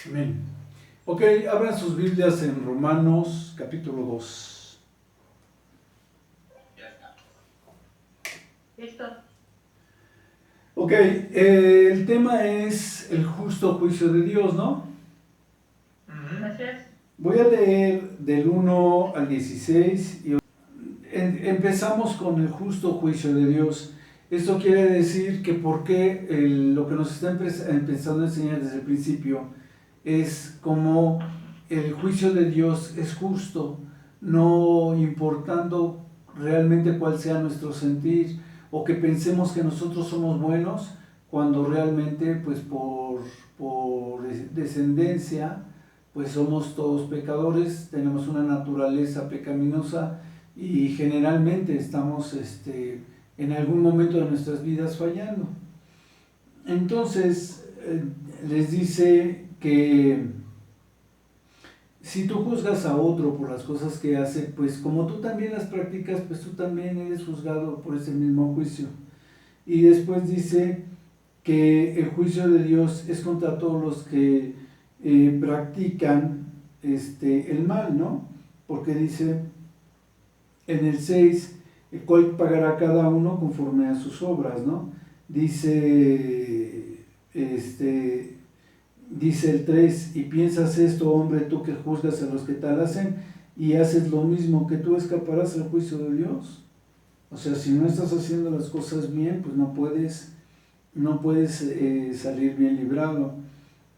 Amén. Ok, abran sus Biblias en Romanos capítulo 2. Listo. Ok, el tema es el justo juicio de Dios, ¿no? Gracias. Voy a leer del 1 al 16 y empezamos con el justo juicio de Dios. Esto quiere decir que lo que nos está empezando a enseñar desde el principio es como el juicio de Dios es justo, no importando realmente cuál sea nuestro sentir o que pensemos que nosotros somos buenos cuando realmente pues por descendencia pues somos todos pecadores, tenemos una naturaleza pecaminosa y generalmente estamos en algún momento de nuestras vidas fallando. Entonces les dice que si tú juzgas a otro por las cosas que hace, pues como tú también las practicas, pues tú también eres juzgado por ese mismo juicio. Y después dice que el juicio de Dios es contra todos los que practican el mal, ¿no? Porque dice en el 6, el cual pagará cada uno conforme a sus obras, ¿no? Dice el 3, y piensas esto, hombre, tú que juzgas a los que tal hacen y haces lo mismo, que tú escaparás al juicio de Dios. O sea, si no estás haciendo las cosas bien, pues no puedes salir bien librado.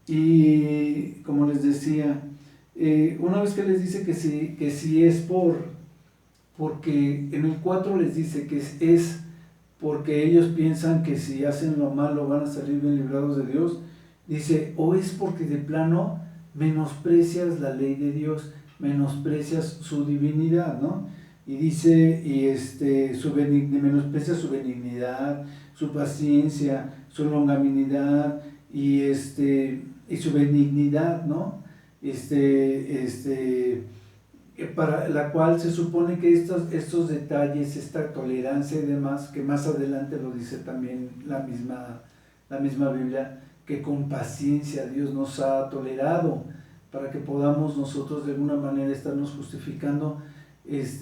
Y como les decía, una vez que les dice que si es porque en el 4 les dice que es porque ellos piensan que si hacen lo malo van a salir bien librados de Dios, dice, o es porque de plano menosprecias la ley de Dios, menosprecias su divinidad, ¿no? Y dice, menosprecia su benignidad, su paciencia, su longanimidad y su benignidad, ¿no? Para la cual se supone que estos detalles, esta tolerancia y demás, que más adelante lo dice también la misma Biblia, que con paciencia Dios nos ha tolerado para que podamos nosotros de alguna manera estarnos justificando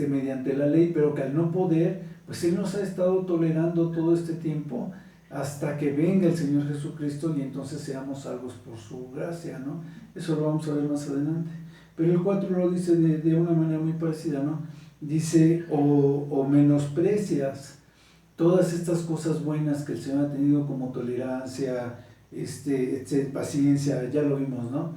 mediante la ley, pero que al no poder, pues Él nos ha estado tolerando todo este tiempo hasta que venga el Señor Jesucristo y entonces seamos salvos por su gracia, ¿no? Eso lo vamos a ver más adelante. Pero el 4 lo dice de una manera muy parecida, ¿no? Dice, o menosprecias todas estas cosas buenas que el Señor ha tenido como tolerancia, paciencia, ya lo vimos, ¿no?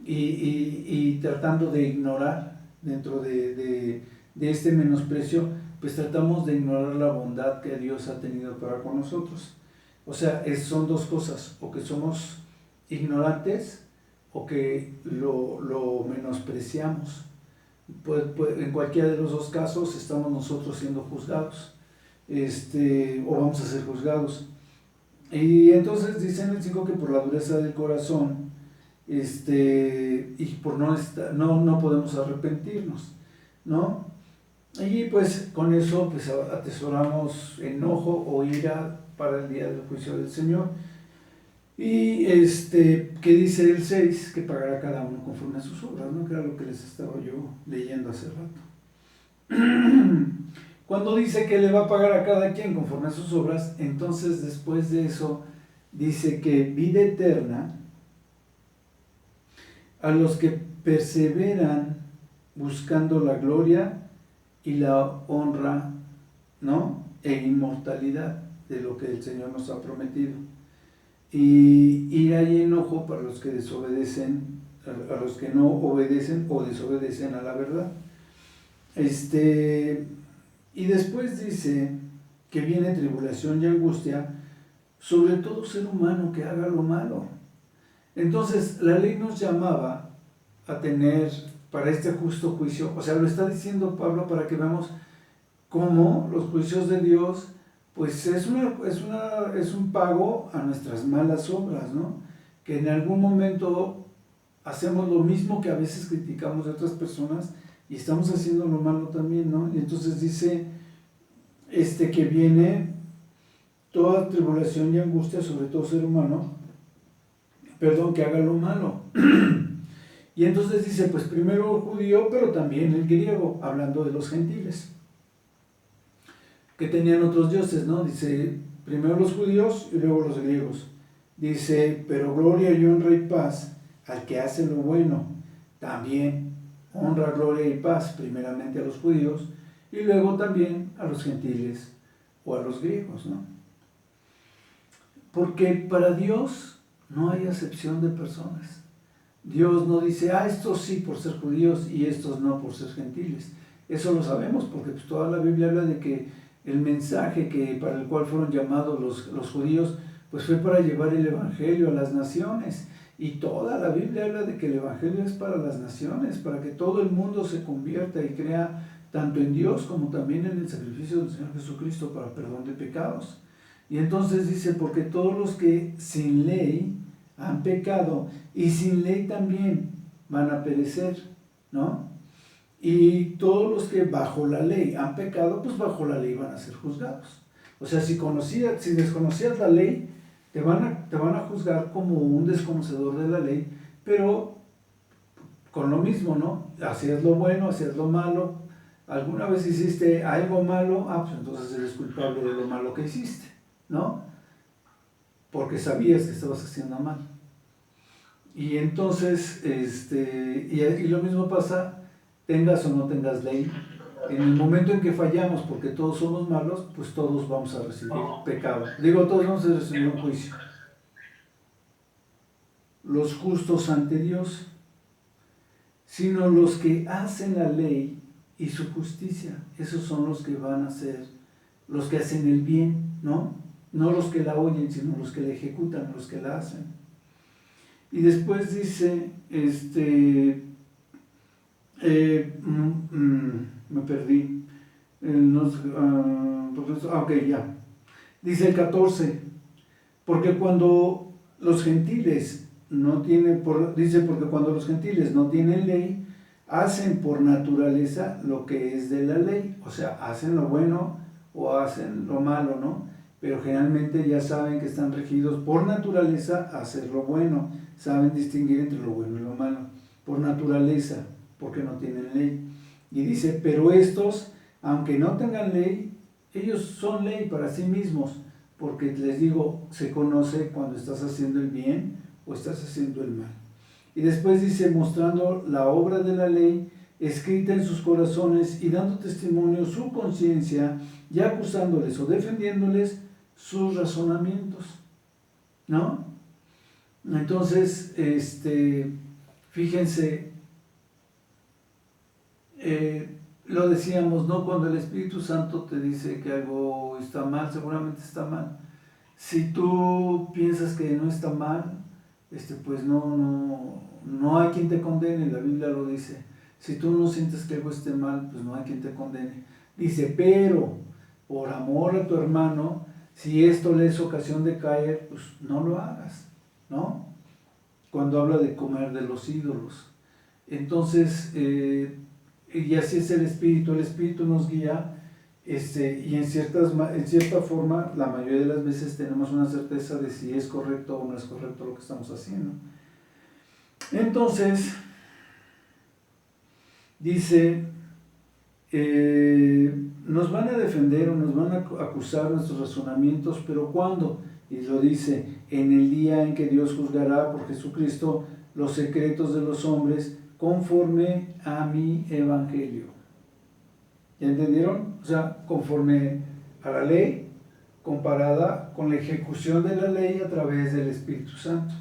Y tratando de ignorar dentro de este menosprecio, pues tratamos de ignorar la bondad que Dios ha tenido para con nosotros. O sea, son dos cosas, o que somos ignorantes o que lo menospreciamos. Pues, en cualquiera de los dos casos estamos nosotros siendo juzgados, o vamos a ser juzgados. Y entonces dice en el 5 que por la dureza del corazón y por no podemos arrepentirnos, ¿no? Y pues con eso pues atesoramos enojo o ira para el día del juicio del Señor. Y que dice el 6, que pagará cada uno conforme a sus obras, ¿no? Que era lo que les estaba yo leyendo hace rato. Cuando dice que le va a pagar a cada quien conforme a sus obras, entonces después de eso dice que vida eterna a los que perseveran buscando la gloria y la honra, ¿no? E inmortalidad de lo que el Señor nos ha prometido. Y hay enojo para los que desobedecen, a los que no obedecen o desobedecen a la verdad. Y después dice que viene tribulación y angustia sobre todo ser humano que haga lo malo. Entonces la ley nos llamaba a tener para este justo juicio, o sea, lo está diciendo Pablo para que veamos cómo los juicios de Dios pues es un pago a nuestras malas obras, ¿no? Que en algún momento hacemos lo mismo que a veces criticamos de otras personas y estamos haciendo lo malo también, ¿no? Y entonces dice que viene toda tribulación y angustia sobre todo ser humano, que haga lo malo. Y entonces dice, pues primero el judío, pero también el griego, hablando de los gentiles, que tenían otros dioses, ¿no? Dice, primero los judíos y luego los griegos. Dice, pero gloria y honra y paz al que hace lo bueno. También honra, gloria y paz primeramente a los judíos y luego también a los gentiles o a los griegos, ¿no? Porque para Dios no hay acepción de personas. Dios no dice, estos sí por ser judíos y estos no por ser gentiles. Eso lo sabemos porque pues, toda la Biblia habla de que el mensaje para el cual fueron llamados los judíos, pues fue para llevar el evangelio a las naciones. Y toda la Biblia habla de que el evangelio es para las naciones, para que todo el mundo se convierta y crea tanto en Dios como también en el sacrificio del Señor Jesucristo para perdón de pecados. Y entonces dice, porque todos los que sin ley han pecado y sin ley también van a perecer, ¿no? Y todos los que bajo la ley han pecado, pues bajo la ley van a ser juzgados. O sea, si desconocías la ley, te van a juzgar como un desconocedor de la ley, pero con lo mismo, ¿no? Hacías lo bueno, hacías lo malo. Alguna vez hiciste algo malo, pues entonces eres culpable de lo malo que hiciste, ¿no? Porque sabías que estabas haciendo mal. Y entonces, y lo mismo pasa, tengas o no tengas ley. En el momento en que fallamos, porque todos somos malos, pues todos vamos a recibir pecado. Todos vamos a recibir un juicio. Los justos ante Dios, sino los que hacen la ley y su justicia. Esos son los que van a ser, los que hacen el bien, ¿no? No los que la oyen, sino los que la ejecutan, los que la hacen. Y después dice, me perdí. Ok, ya. Dice el 14, porque cuando los gentiles no tienen, porque cuando los gentiles no tienen ley, hacen por naturaleza lo que es de la ley, o sea, hacen lo bueno o hacen lo malo, ¿no? Pero generalmente ya saben que están regidos por naturaleza a hacer lo bueno, saben distinguir entre lo bueno y lo malo, por naturaleza, porque no tienen ley. Y dice, pero estos, aunque no tengan ley, ellos son ley para sí mismos, porque les digo, se conoce cuando estás haciendo el bien o estás haciendo el mal. Y después dice, mostrando la obra de la ley escrita en sus corazones y dando testimonio su conciencia y acusándoles o defendiéndoles sus razonamientos, ¿no? Entonces, fíjense, lo decíamos, ¿no? Cuando el Espíritu Santo te dice que algo está mal, seguramente está mal. Si tú piensas que no está mal, pues no hay quien te condene, la Biblia lo dice. Si tú no sientes que algo esté mal, pues no hay quien te condene. Dice, pero por amor a tu hermano, si esto le es ocasión de caer, pues no lo hagas, ¿no? Cuando habla de comer de los ídolos. Entonces, y así es el Espíritu nos guía, y en cierta forma, la mayoría de las veces tenemos una certeza de si es correcto o no es correcto lo que estamos haciendo. Entonces, dice, nos van a defender o nos van a acusar nuestros razonamientos, pero ¿cuándo? Y lo dice, en el día en que Dios juzgará por Jesucristo los secretos de los hombres conforme a mi evangelio. ¿Ya entendieron? O sea, conforme a la ley, comparada con la ejecución de la ley a través del Espíritu Santo.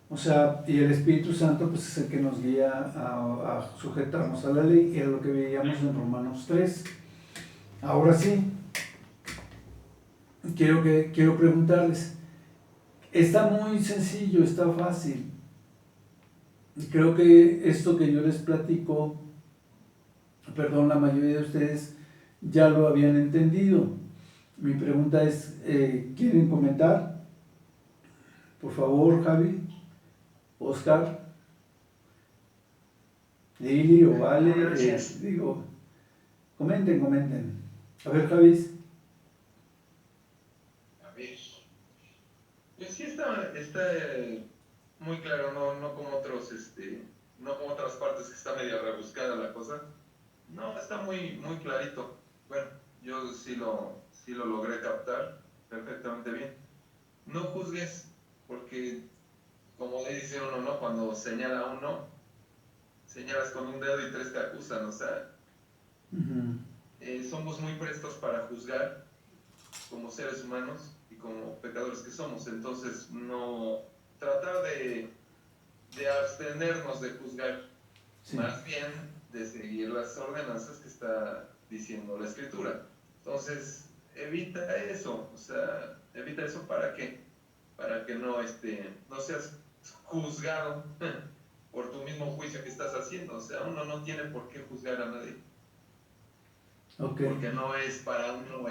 O sea, y el Espíritu Santo pues es el que nos guía a sujetarnos a la ley, y es lo que veíamos en Romanos 3. Ahora sí, quiero preguntarles, está muy sencillo, está fácil. Creo que esto que yo les platico, la mayoría de ustedes ya lo habían entendido. Mi pregunta es, ¿quieren comentar? Por favor, Javi, Oscar, Lili o Vale, comenten. A ver, Javi. A ver, pues sí está muy claro, no como otros no como otras partes que está medio rebuscada la cosa. No, está muy, muy clarito. Bueno, yo sí lo logré captar perfectamente bien. No juzgues, porque como le dice uno, ¿no? Cuando señala a uno, señalas con un dedo y tres te acusan, o sea, somos muy prestos para juzgar como seres humanos y como pecadores que somos. Entonces, no tratar de abstenernos de juzgar, Sí. más bien de seguir las ordenanzas que está diciendo la Escritura. Entonces, evita eso, o sea, evita eso ¿para qué? Para que no seas juzgado por tu mismo juicio que estás haciendo. O sea, uno no tiene por qué juzgar a nadie. Okay. Porque no es para uno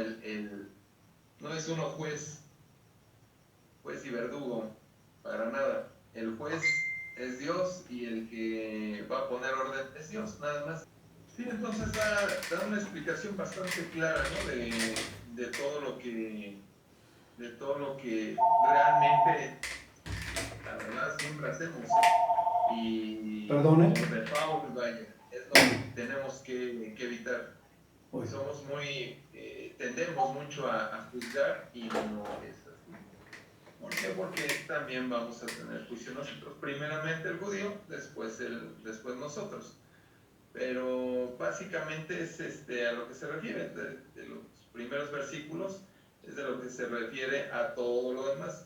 no es uno juez y verdugo, para nada. El juez es Dios y el que va a poner orden es Dios, nada más. Sí, entonces da una explicación bastante clara, ¿no? de todo lo que realmente, la verdad, siempre hacemos. Y ¿Perdone? por default, vaya, es lo que tenemos que evitar. Oye. Somos tendemos mucho a juzgar y no es así. ¿Por qué? Porque también vamos a tener juicio nosotros. Primeramente el judío, después nosotros. Pero básicamente es a lo que se refiere, de los primeros versículos, es de lo que se refiere a todo lo demás.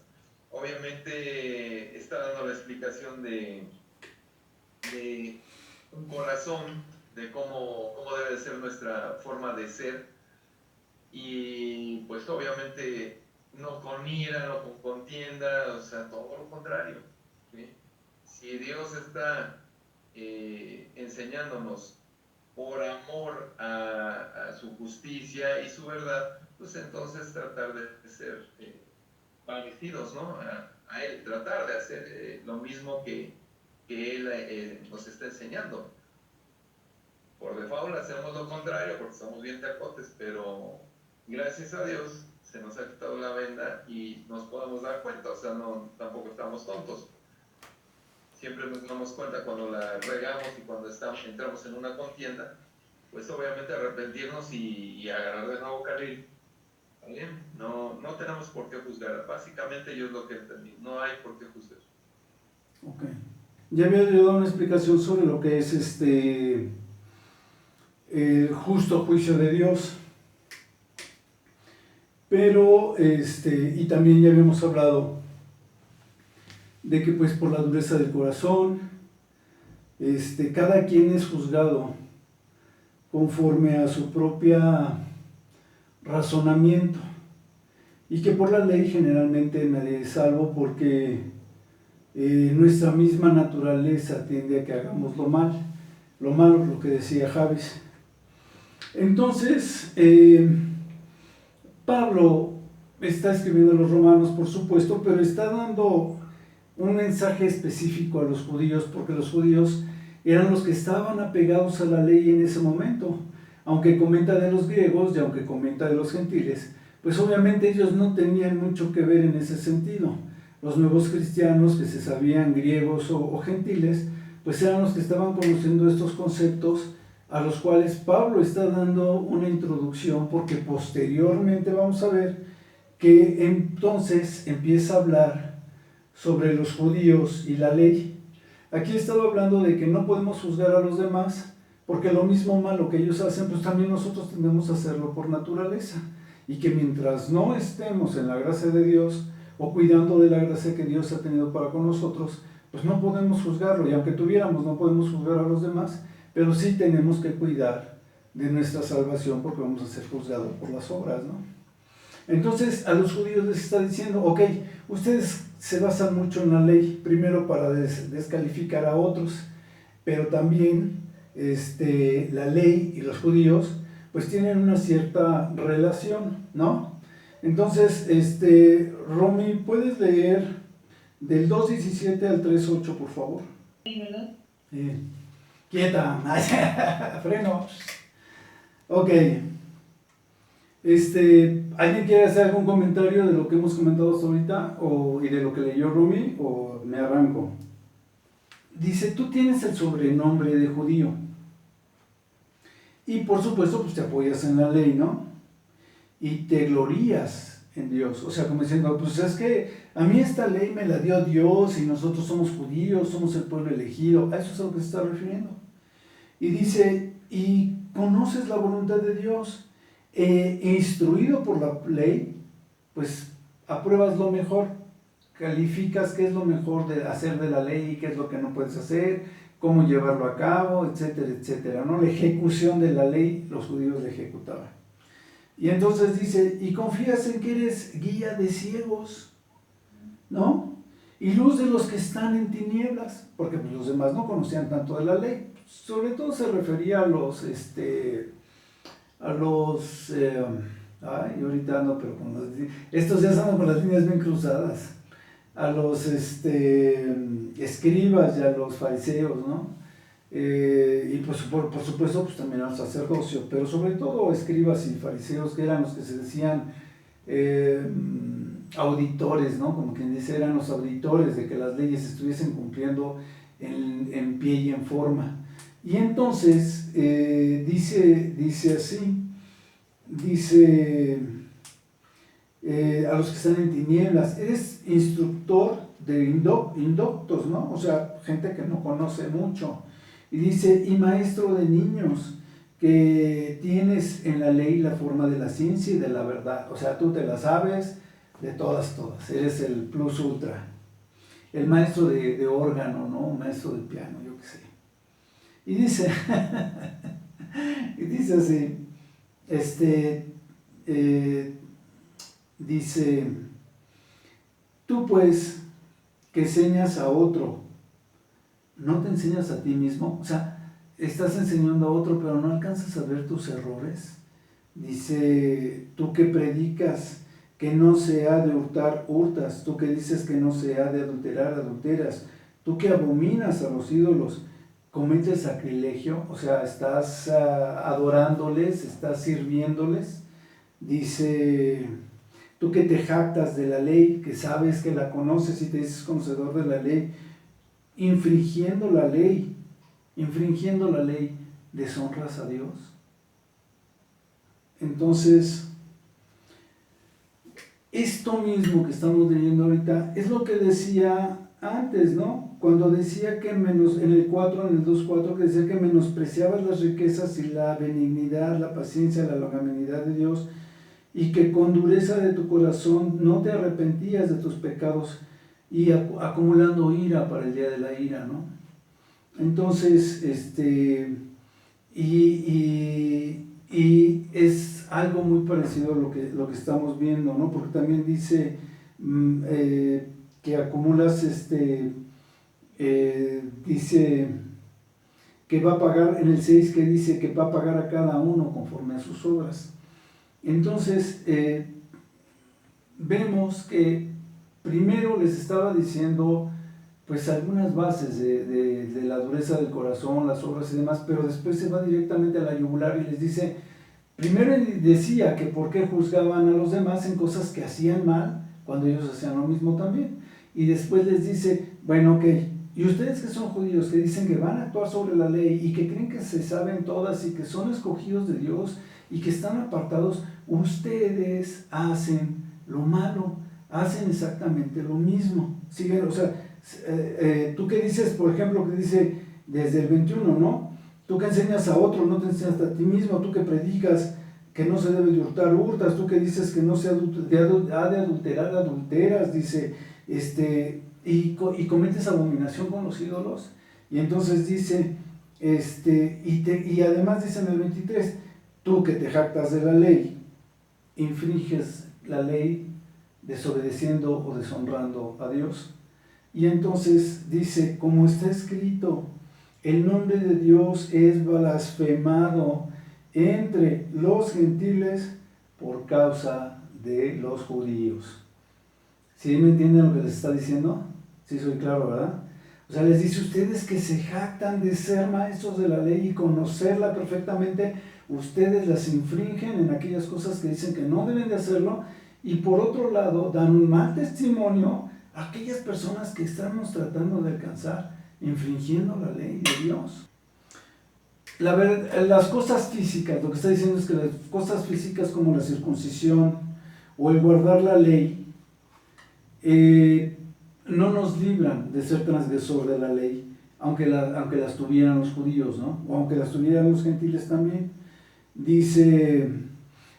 Obviamente está dando la explicación de un corazón, de cómo debe ser nuestra forma de ser, y pues obviamente no con ira, no con contienda, o sea, todo lo contrario, ¿sí? Si Dios está enseñándonos por amor a su justicia y su verdad, pues entonces tratar de ser parecidos, ¿no? A Él, tratar de hacer lo mismo que Él nos está enseñando. Por default hacemos lo contrario porque somos bien tercotes, pero gracias a Dios se nos ha quitado la venda y nos podemos dar cuenta, o sea, tampoco estamos tontos. Siempre nos damos cuenta cuando la regamos y cuando entramos en una contienda, pues obviamente arrepentirnos y agarrar de nuevo carril. ¿Bien? No tenemos por qué juzgar. Básicamente yo es lo que entendí, no hay por qué juzgar. Ok. Ya había yo dado una explicación sobre lo que es el justo juicio de Dios. Pero, y también ya habíamos hablado de que pues por la dureza del corazón, cada quien es juzgado conforme a su propia razonamiento y que por la ley generalmente nadie es salvo porque nuestra misma naturaleza tiende a que hagamos lo malo, lo que decía Javes. Entonces, Pablo está escribiendo a los romanos, por supuesto, pero está dando un mensaje específico a los judíos, porque los judíos eran los que estaban apegados a la ley en ese momento. Aunque comenta de los griegos y aunque comenta de los gentiles, pues obviamente ellos no tenían mucho que ver en ese sentido. Los nuevos cristianos que se sabían griegos o gentiles, pues eran los que estaban conociendo estos conceptos a los cuales Pablo está dando una introducción, porque posteriormente vamos a ver que entonces empieza a hablar sobre los judíos y la ley. Aquí he estado hablando de que no podemos juzgar a los demás, porque lo mismo malo que ellos hacen, pues también nosotros tendemos a hacerlo por naturaleza, y que mientras no estemos en la gracia de Dios, o cuidando de la gracia que Dios ha tenido para con nosotros, pues no podemos juzgarlo, y aunque tuviéramos, no podemos juzgar a los demás, pero sí tenemos que cuidar de nuestra salvación, porque vamos a ser juzgados por las obras, ¿no? Entonces a los judíos les está diciendo, ok, ustedes se basan mucho en la ley, primero para descalificar a otros, pero también la ley y los judíos pues tienen una cierta relación, ¿no? Entonces, Romy, ¿puedes leer del 2.17 al 3.8, por favor? Sí, ¿verdad? Quieta, freno. Ok. ¿Alguien quiere hacer algún comentario de lo que hemos comentado hasta ahorita y de lo que leyó Romy, o me arranco? dice, tú tienes el sobrenombre de judío. Y por supuesto, pues te apoyas en la ley, ¿no? Y te glorías en Dios. O sea, como diciendo, pues es que a mí esta ley me la dio Dios y nosotros somos judíos, somos el pueblo elegido. A eso es a lo que se está refiriendo. Y dice, y conoces la voluntad de Dios, instruido por la ley, pues apruebas lo mejor, calificas qué es lo mejor de hacer de la ley, qué es lo que no puedes hacer, cómo llevarlo a cabo, etcétera, etcétera, ¿no? La ejecución de la ley, los judíos la ejecutaban. Y entonces dice, y confías en que eres guía de ciegos, ¿no? Y luz de los que están en tinieblas, porque pues, los demás no conocían tanto de la ley. Sobre todo se refería a los, ay, ahorita ando, pero con las, estos ya andan con las líneas bien cruzadas, a los escribas y a los fariseos, ¿no? Y pues, por supuesto pues también al sacerdocio, pero sobre todo escribas y fariseos, que eran los que se decían auditores, ¿no? Como quien dice, eran los auditores de que las leyes estuviesen cumpliendo en pie y en forma. Y entonces dice así, dice a los que están en tinieblas, eres instructor de indoctos, ¿no? O sea, gente que no conoce mucho. Y dice, y maestro de niños, que tienes en la ley la forma de la ciencia y de la verdad. O sea, tú te la sabes de todas, eres el plus ultra. El maestro de órgano, ¿no? Maestro de piano, yo qué sé. Y dice, así, dice, tú pues que enseñas a otro, ¿no te enseñas a ti mismo? O sea, estás enseñando a otro, pero no alcanzas a ver tus errores. Dice, tú que predicas que no se ha de hurtar, hurtas. Tú que dices que no se ha de adulterar, adulteras. Tú que abominas a los ídolos, cometes sacrilegio, o sea, estás adorándoles, estás sirviéndoles. Dice, tú que te jactas de la ley, que sabes que la conoces y te dices conocedor de la ley, infringiendo la ley, deshonras a Dios. Entonces, esto mismo que estamos leyendo ahorita es lo que decía antes, ¿no? Cuando decía que en el 2.4, que decía que menospreciabas las riquezas y la benignidad, la paciencia, la longanimidad de Dios, y que con dureza de tu corazón no te arrepentías de tus pecados y acumulando ira para el día de la ira, ¿no? Entonces, y es algo muy parecido a lo que estamos viendo, ¿no? Porque también dice que acumulas, dice que va a pagar, en el 6 que dice que va a pagar a cada uno conforme a sus obras. Entonces, vemos que primero les estaba diciendo pues algunas bases de la dureza del corazón, las obras y demás, pero después se va directamente a la yugular y les dice, primero decía que por qué juzgaban a los demás en cosas que hacían mal, cuando ellos hacían lo mismo también, y después les dice, bueno, ok, y ustedes que son judíos, que dicen que van a actuar sobre la ley y que creen que se saben todas y que son escogidos de Dios y que están apartados, ustedes hacen lo malo, hacen exactamente lo mismo. Siguen, o sea, tú que dices, por ejemplo, que dice desde el 21, ¿no? Tú que enseñas a otro, no te enseñas a ti mismo. Tú que predicas que no se debe de hurtar, hurtas. Tú que dices que no se ha de adulterar, adulteras, dice, y cometes abominación con los ídolos. Y entonces dice, y además dice en el 23, tú que te jactas de la ley, infringes la ley desobedeciendo o deshonrando a Dios. Y entonces dice, como está escrito, el nombre de Dios es blasfemado entre los gentiles por causa de los judíos. ¿Sí me entienden lo que les está diciendo? Sí, soy claro, ¿verdad? O sea, les dice, ustedes que se jactan de ser maestros de la ley y conocerla perfectamente, ustedes las infringen en aquellas cosas que dicen que no deben de hacerlo, y por otro lado dan un mal testimonio a aquellas personas que estamos tratando de alcanzar infringiendo la ley de Dios. Las cosas físicas, lo que está diciendo es que las cosas físicas como la circuncisión o el guardar la ley no nos libran de ser transgresor de la ley, aunque las tuvieran los judíos, ¿no? O aunque las tuvieran los gentiles también. Dice,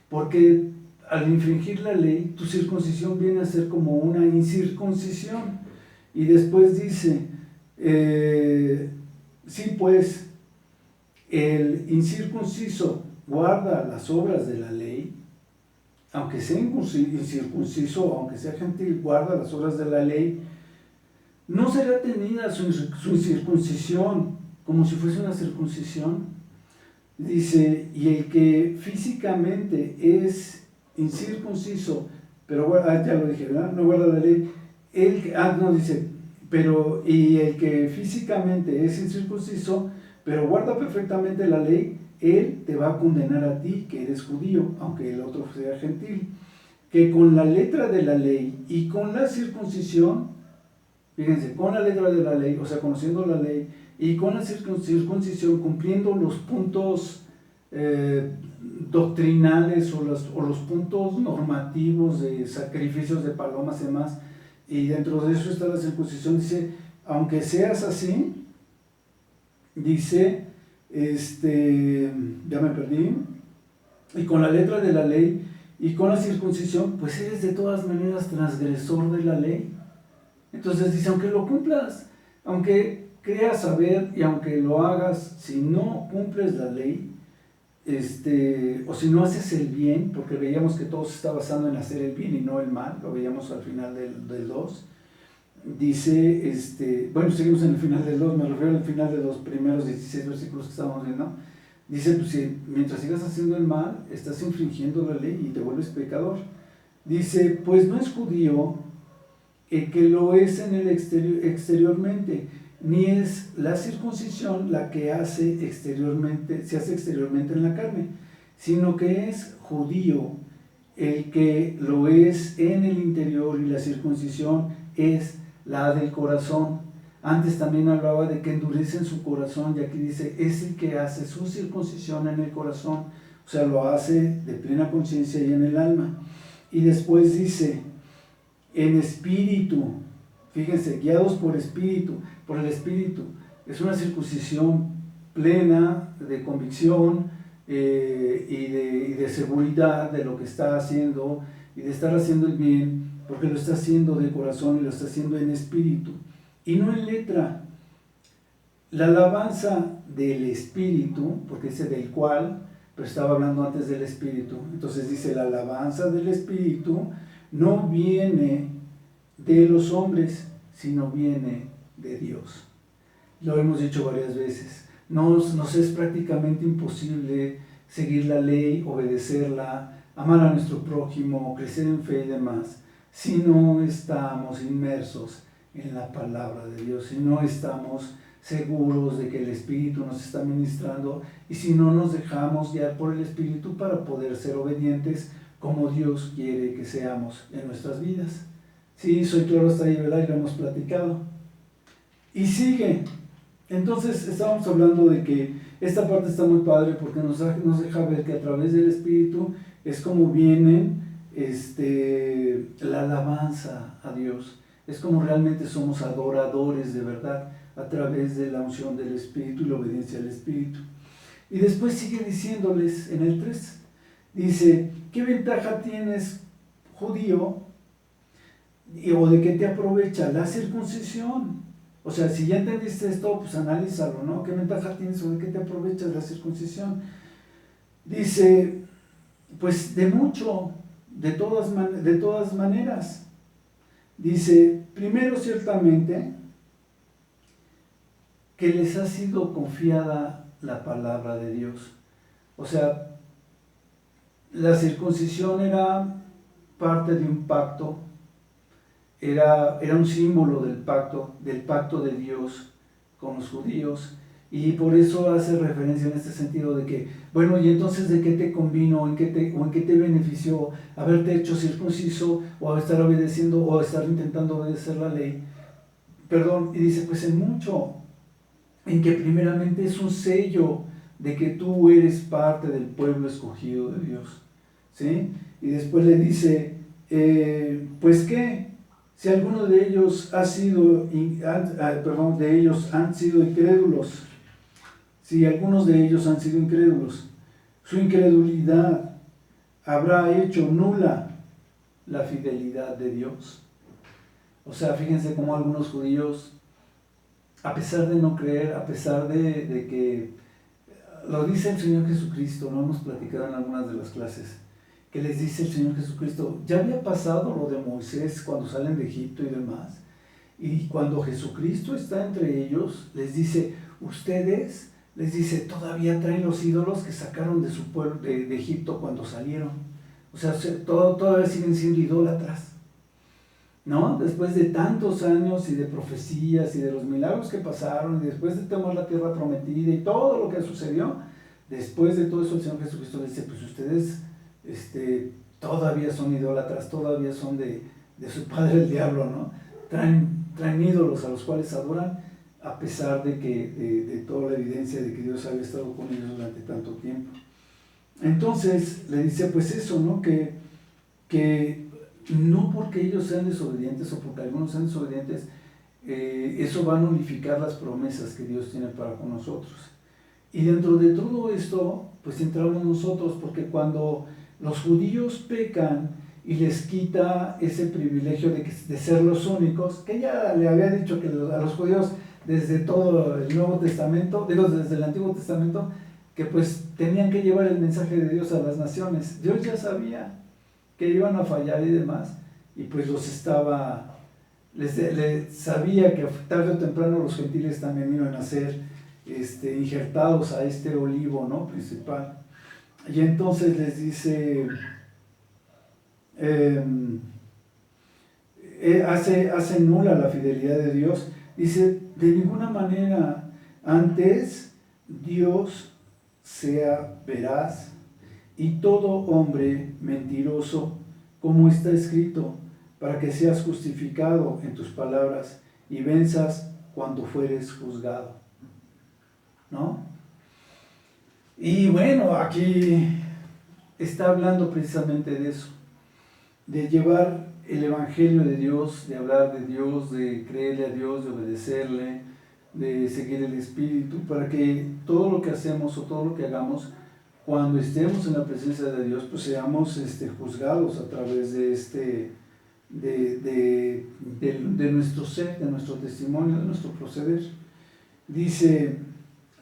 porque al infringir la ley, tu circuncisión viene a ser como una incircuncisión. Y después dice, sí, pues, el incircunciso guarda las obras de la ley, aunque sea incircunciso, aunque sea gentil, guarda las obras de la ley, no será tenida su incircuncisión como si fuese una circuncisión. Dice, y el que físicamente es incircunciso, pero ya lo dije, ¿verdad? No guarda la ley, dice, pero y el que físicamente es incircunciso, pero guarda perfectamente la ley, él te va a condenar a ti, que eres judío, aunque el otro sea gentil, que con la letra de la ley y con la circuncisión, fíjense, con la letra de la ley, o sea, conociendo la ley, y con la circuncisión, cumpliendo los puntos doctrinales o los puntos normativos de sacrificios de palomas y demás, y dentro de eso está la circuncisión, dice, aunque seas así, dice, ya me perdí, y con la letra de la ley y con la circuncisión, pues eres de todas maneras transgresor de la ley. Entonces dice, aunque lo cumplas, aunque creas saber y aunque lo hagas, si no cumples la ley, o si no haces el bien, porque veíamos que todo se está basando en hacer el bien y no el mal, lo veíamos al final del 2, dice, bueno, seguimos en el final del 2, me refiero al final de los primeros 16 versículos que estábamos viendo, dice, pues si mientras sigas haciendo el mal, estás infringiendo la ley y te vuelves pecador. Dice, pues no es judío el que lo es en el exteriormente, ni es la circuncisión la que se hace exteriormente en la carne, sino que es judío el que lo es en el interior, y la circuncisión es la del corazón. Antes también hablaba de que endurecen su corazón, y aquí dice, es el que hace su circuncisión en el corazón, o sea, lo hace de plena conciencia y en el alma. Y después dice, en espíritu, fíjense, guiados por el espíritu, es una circuncisión plena de convicción y de seguridad de lo que está haciendo y de estar haciendo el bien, porque lo está haciendo de corazón y lo está haciendo en espíritu y no en letra. La alabanza del espíritu, porque dice del cual, pero estaba hablando antes del espíritu, entonces dice la alabanza del espíritu no viene de los hombres, sino viene de Dios. Lo hemos dicho varias veces, nos es prácticamente imposible seguir la ley, obedecerla, amar a nuestro prójimo, crecer en fe y demás, si no estamos inmersos en la palabra de Dios, si no estamos seguros de que el Espíritu nos está ministrando y si no nos dejamos guiar por el Espíritu para poder ser obedientes como Dios quiere que seamos en nuestras vidas. Sí, soy claro hasta ahí, ¿verdad? Y lo hemos platicado. Y sigue. Entonces estábamos hablando de que esta parte está muy padre porque nos deja ver que a través del Espíritu es como viene la alabanza a Dios. Es como realmente somos adoradores de verdad a través de la unción del Espíritu y la obediencia al Espíritu. Y después sigue diciéndoles en el 3, dice, ¿qué ventaja tienes, judío? ¿O de qué te aprovecha la circuncisión? O sea, si ya entendiste esto, pues analízalo, ¿no? ¿Qué ventaja tienes o de qué te aprovechas la circuncisión? Dice, pues de mucho, de todas maneras. Dice, primero ciertamente que les ha sido confiada la palabra de Dios. O sea, la circuncisión era parte de un pacto, era un símbolo del pacto de Dios con los judíos, y por eso hace referencia en este sentido de que, bueno, y entonces ¿de qué te convino o en qué te benefició haberte hecho circunciso o estar obedeciendo o estar intentando obedecer la ley? Perdón, y dice, pues en mucho, en que primeramente es un sello de que tú eres parte del pueblo escogido de Dios, ¿sí? Y después le dice, pues qué, si alguno de ellos de ellos han sido incrédulos, si algunos de ellos han sido incrédulos, su incredulidad habrá hecho nula la fidelidad de Dios. O sea, fíjense cómo algunos judíos, a pesar de no creer, a pesar de que, lo dice el Señor Jesucristo, lo hemos platicado en algunas de las clases, que les dice el Señor Jesucristo, ya había pasado lo de Moisés cuando salen de Egipto y demás, y cuando Jesucristo está entre ellos, les dice, ustedes, les dice, todavía traen los ídolos que sacaron de su pueblo, de Egipto cuando salieron. O sea, todavía siguen siendo idólatras, ¿no? Después de tantos años y de profecías y de los milagros que pasaron, y después de tomar la tierra prometida y todo lo que sucedió, después de todo eso el Señor Jesucristo le dice, pues ustedes todavía son idólatras, todavía son de su padre el diablo, ¿no? Traen ídolos a los cuales adoran, a pesar de toda la evidencia de que Dios había estado con ellos durante tanto tiempo. Entonces le dice pues eso, ¿no? Que no porque ellos sean desobedientes o porque algunos sean desobedientes, eso va a nullificar las promesas que Dios tiene para con nosotros. Y dentro de todo esto, pues entramos nosotros, porque cuando los judíos pecan y les quita ese privilegio de ser los únicos, que ya le había dicho que a los judíos desde todo el Nuevo Testamento, desde el Antiguo Testamento, que pues tenían que llevar el mensaje de Dios a las naciones. Dios ya sabía que iban a fallar y demás, y pues sabía que tarde o temprano los gentiles también iban a ser injertados a este olivo, ¿no? Principal. Y entonces les dice, hace nula la fidelidad de Dios. Dice, de ninguna manera, antes Dios sea veraz y todo hombre mentiroso, como está escrito, para que seas justificado en tus palabras y venzas cuando fueres juzgado, ¿no? Y bueno, aquí está hablando precisamente de eso, de llevar el evangelio de Dios, de hablar de Dios, de creerle a Dios, de obedecerle, de seguir el Espíritu, para que todo lo que hacemos o todo lo que hagamos, cuando estemos en la presencia de Dios, pues seamos juzgados a través de nuestro ser, de nuestro testimonio, de nuestro proceder. Dice,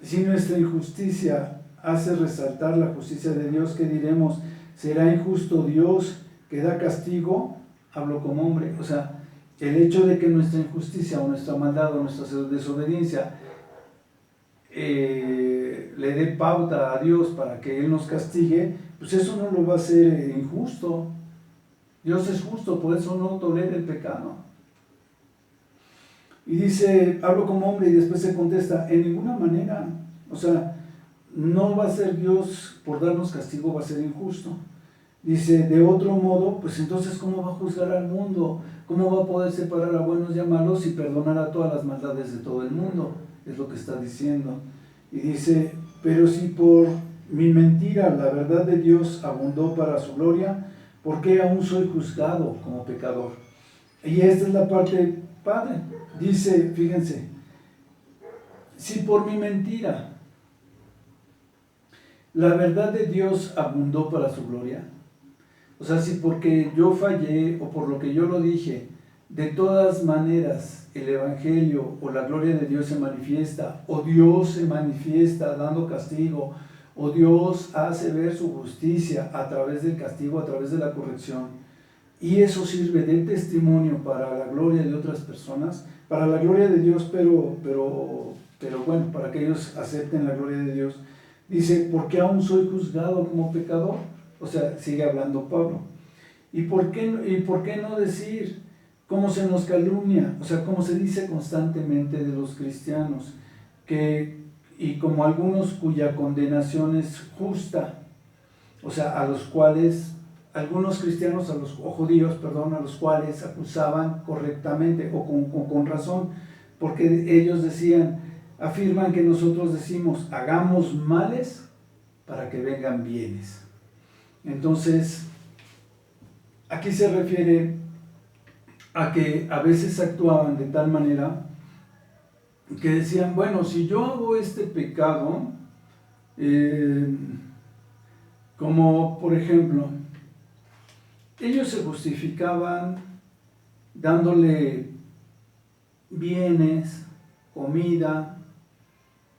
si nuestra injusticia hace resaltar la justicia de Dios, ¿qué diremos? ¿Será injusto Dios que da castigo? Hablo como hombre. O sea, el hecho de que nuestra injusticia o nuestra maldad o nuestra desobediencia le dé pauta a Dios para que Él nos castigue, pues eso no lo va a hacer injusto. Dios es justo, por eso no tolera el pecado. Y dice, hablo como hombre, y después se contesta, en ninguna manera. O sea, no va a ser Dios, por darnos castigo, va a ser injusto. Dice, de otro modo, pues entonces, ¿cómo va a juzgar al mundo? ¿Cómo va a poder separar a buenos y a malos y perdonar a todas las maldades de todo el mundo? Es lo que está diciendo. Y dice, pero si por mi mentira la verdad de Dios abundó para su gloria, ¿por qué aún soy juzgado como pecador? Y esta es la parte padre. Dice, fíjense, si por mi mentira la verdad de Dios abundó para su gloria, o sea, si porque yo fallé o por lo que yo lo dije, de todas maneras el Evangelio o la gloria de Dios se manifiesta, o Dios se manifiesta dando castigo, o Dios hace ver su justicia a través del castigo, a través de la corrección, y eso sirve de testimonio para la gloria de otras personas, para la gloria de Dios, pero bueno, para que ellos acepten la gloria de Dios. Dice, ¿por qué aún soy juzgado como pecador? O sea, sigue hablando Pablo. ¿Y por qué no decir cómo se nos calumnia? O sea, cómo se dice constantemente de los cristianos, y como algunos cuya condenación es justa, o sea, a los cuales, algunos cristianos, judíos, a los cuales acusaban correctamente o con razón, porque ellos decían, afirman que nosotros decimos, hagamos males para que vengan bienes. Entonces, aquí se refiere a que a veces actuaban de tal manera que decían, bueno, si yo hago este pecado, como por ejemplo, ellos se justificaban dándole bienes, comida,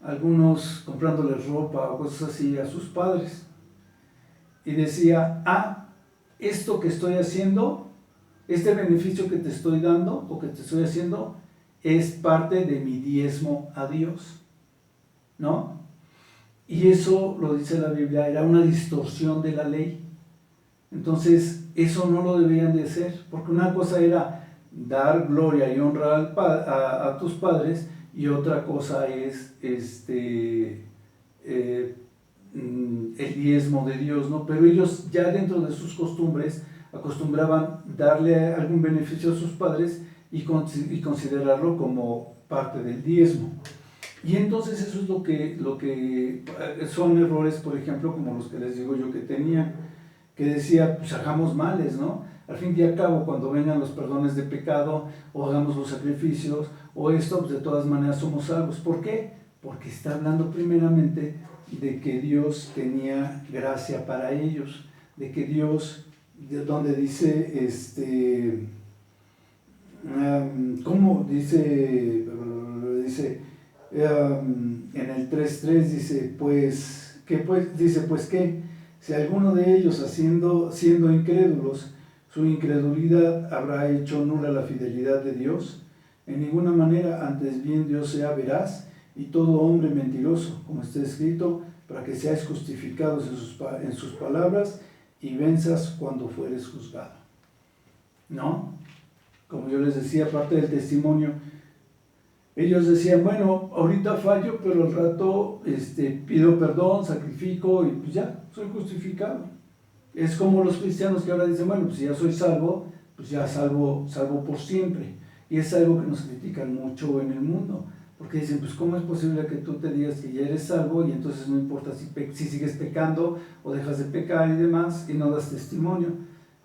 algunos comprándoles ropa o cosas así a sus padres. Y decía, esto que estoy haciendo, este beneficio que te estoy dando o que te estoy haciendo, es parte de mi diezmo a Dios, ¿no? Y eso, lo dice la Biblia, era una distorsión de la ley. Entonces, eso no lo debían de hacer, porque una cosa era dar gloria y honra a tus padres, y otra cosa es el diezmo de Dios, ¿no? Pero ellos ya dentro de sus costumbres acostumbraban darle algún beneficio a sus padres y considerarlo como parte del diezmo. Y entonces eso es lo que son errores, por ejemplo, como los que les digo yo que tenía, que decía, pues hagamos males, ¿no? Al fin y al cabo, cuando vengan los perdones de pecado, o hagamos los sacrificios, o esto, pues de todas maneras somos salvos. ¿Por qué? Porque está hablando primeramente de que Dios tenía gracia para ellos, de que Dios, de donde dice, ¿cómo dice? En el 3.3 dice, pues ¿qué? Si alguno de ellos siendo incrédulos, su incredulidad habrá hecho nula la fidelidad de Dios. En ninguna manera, antes bien Dios sea veraz y todo hombre mentiroso, como está escrito, para que seáis justificados en sus palabras y venzas cuando fueres juzgado. ¿No? Como yo les decía, parte del testimonio, ellos decían, bueno, ahorita fallo, pero al rato pido perdón, sacrifico y pues ya, soy justificado. Es como los cristianos que ahora dicen, bueno, pues si ya soy salvo, pues ya salvo por siempre. Y es algo que nos critican mucho en el mundo, porque dicen, pues ¿cómo es posible que tú te digas que ya eres salvo y entonces no importa si sigues pecando o dejas de pecar y demás y no das testimonio?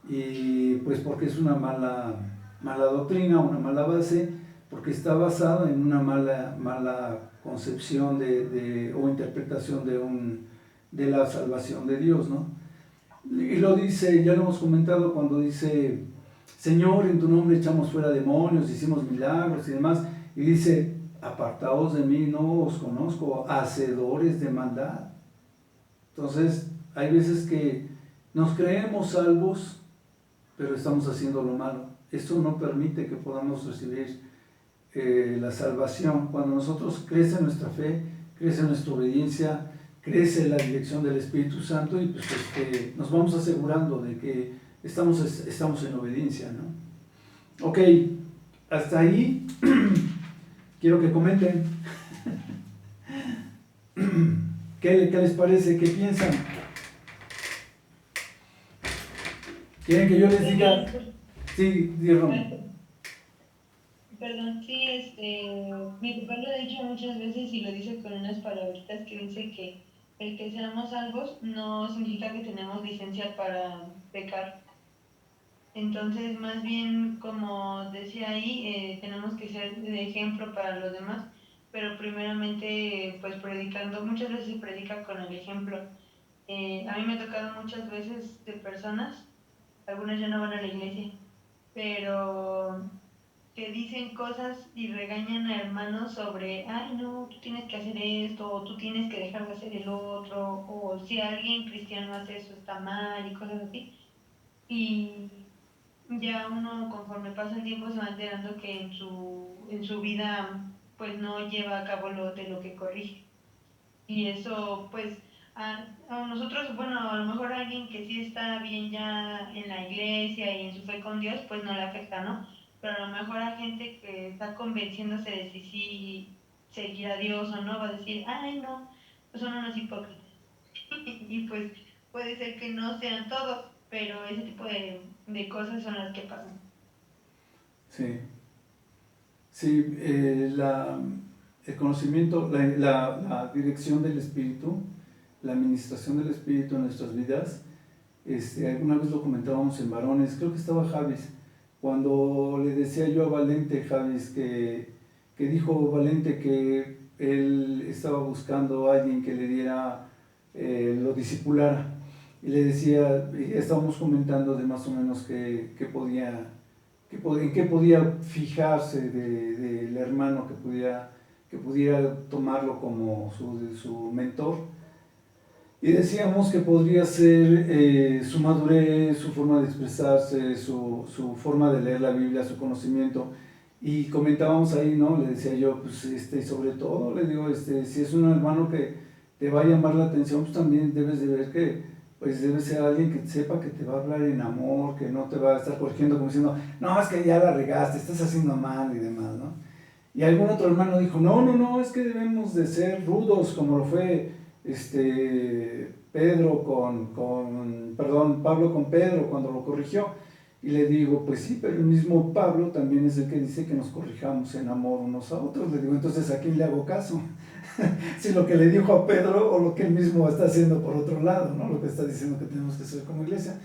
Y pues porque es una mala doctrina, una mala base, porque está basado en una mala concepción o interpretación de la salvación de Dios, ¿no? Y lo dice, ya lo hemos comentado, cuando dice, Señor, en tu nombre echamos fuera demonios, hicimos milagros y demás, y dice, apartaos de mí, no os conozco, hacedores de maldad. Entonces, hay veces que nos creemos salvos, pero estamos haciendo lo malo. Esto no permite que podamos recibir la salvación. Cuando nosotros crece nuestra fe, crece nuestra obediencia, crece la dirección del Espíritu Santo, y pues nos vamos asegurando de que estamos en obediencia, ¿no? Ok, hasta ahí quiero que comenten. ¿Qué les parece? ¿Qué piensan? ¿Quieren que yo les diga? Sí, díganme. Perdón, sí, mi papá lo ha dicho muchas veces y lo dice con unas palabritas que dice que el que seamos salvos no significa que tenemos licencia para pecar. Entonces, más bien, como decía ahí, tenemos que ser de ejemplo para los demás, pero primeramente, pues predicando, muchas veces se predica con el ejemplo. A mí me ha tocado muchas veces de personas, algunas ya no van a la iglesia, pero que dicen cosas y regañan a hermanos sobre, ay no, tú tienes que hacer esto, o tú tienes que dejar de hacer el otro, o si alguien cristiano hace eso está mal y cosas así. Y ya uno conforme pasa el tiempo se va enterando que en su vida pues no lleva a cabo de lo que corrige. Y eso pues a nosotros, bueno, a lo mejor a alguien que sí está bien ya en la iglesia y en su fe con Dios, pues no le afecta, ¿no? Pero a lo mejor a gente que está convenciéndose de si sí seguir a Dios o no, va a decir, ay no, pues son unos hipócritas. Y pues puede ser que no sean todos, pero ese tipo de cosas son las que pasan. Sí, sí, el conocimiento, la dirección del Espíritu, la administración del Espíritu en nuestras vidas. Alguna vez lo comentábamos en varones, creo que estaba Javis, cuando le decía yo a Valente, Javis, que dijo Valente que él estaba buscando a alguien que le diera, lo discipulara, y le decía, y estábamos comentando de más o menos en qué podía fijarse del hermano que pudiera tomarlo como su mentor. Y decíamos que podría ser su madurez, su forma de expresarse, su forma de leer la Biblia, su conocimiento. Y comentábamos ahí, ¿no? Le decía yo, pues, sobre todo, le digo, si es un hermano que te va a llamar la atención, pues también debes de ver que, pues, debe ser alguien que sepa que te va a hablar en amor, que no te va a estar corrigiendo como diciendo, no, es que ya la regaste, estás haciendo mal y demás, ¿no? Y algún otro hermano dijo, no, es que debemos de ser rudos, como lo fue Pablo con Pedro cuando lo corrigió. Y le digo, pues sí, pero el mismo Pablo también es el que dice que nos corrijamos en amor unos a otros. Le digo, entonces, ¿a quién le hago caso? Si lo que le dijo a Pedro o lo que él mismo está haciendo por otro lado, ¿no? Lo que está diciendo que tenemos que hacer como iglesia.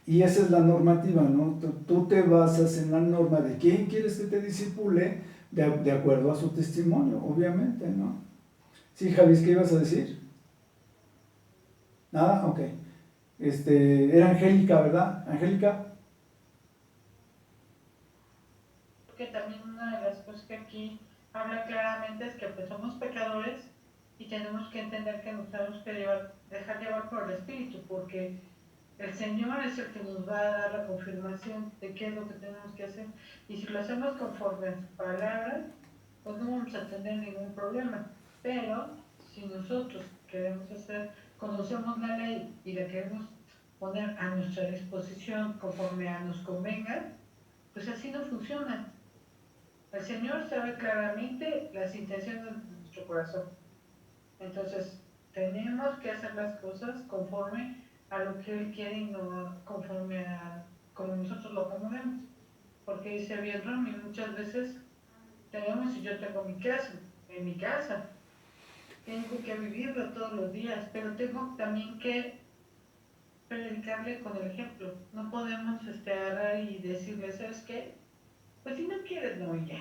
Y esa es la normativa, ¿no? Tú te basas en la norma de quién quieres que te discipule de acuerdo a su testimonio, obviamente, ¿no? Sí, Javis, ¿qué ibas a decir? Nada, ok. Era Angélica, ¿verdad? Angélica. Que también una de las cosas que aquí habla claramente es que pues somos pecadores y tenemos que entender que nos tenemos que dejar llevar por el Espíritu, porque el Señor es el que nos va a dar la confirmación de qué es lo que tenemos que hacer, y si lo hacemos conforme a su palabra, pues no vamos a tener ningún problema. Pero si nosotros queremos conocemos la ley y la queremos poner a nuestra disposición conforme a nos convenga, pues así no funciona. El Señor sabe claramente las intenciones de nuestro corazón. Entonces, tenemos que hacer las cosas conforme a lo que Él quiere y no conforme a como nosotros lo acomodemos. Porque dice bien Romy, muchas veces tenemos, y yo tengo en mi casa, tengo que vivirlo todos los días, pero tengo también que predicarle con el ejemplo. No podemos agarrar y decirle, ¿sabes qué? Pues si no quieres, no, ya.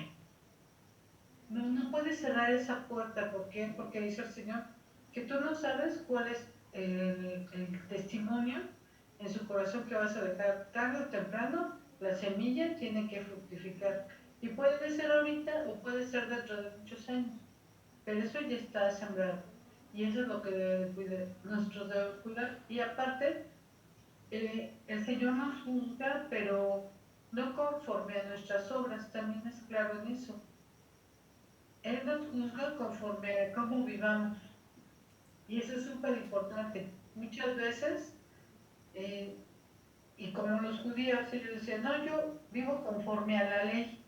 No puedes cerrar esa puerta. ¿Por qué? Porque dice el Señor que tú no sabes cuál es el testimonio en su corazón que vas a dejar. Tarde o temprano, la semilla tiene que fructificar. Y puede ser ahorita o puede ser dentro de muchos años. Pero eso ya está sembrado. Y eso es lo que nosotros debemos cuidar. Y aparte, el Señor nos juzga, pero no conforme a nuestras obras. También es claro en eso. Él nos juzga conforme a cómo vivamos. Y eso es súper importante. Muchas veces, y como los judíos, ellos decían, no, yo vivo conforme a la ley.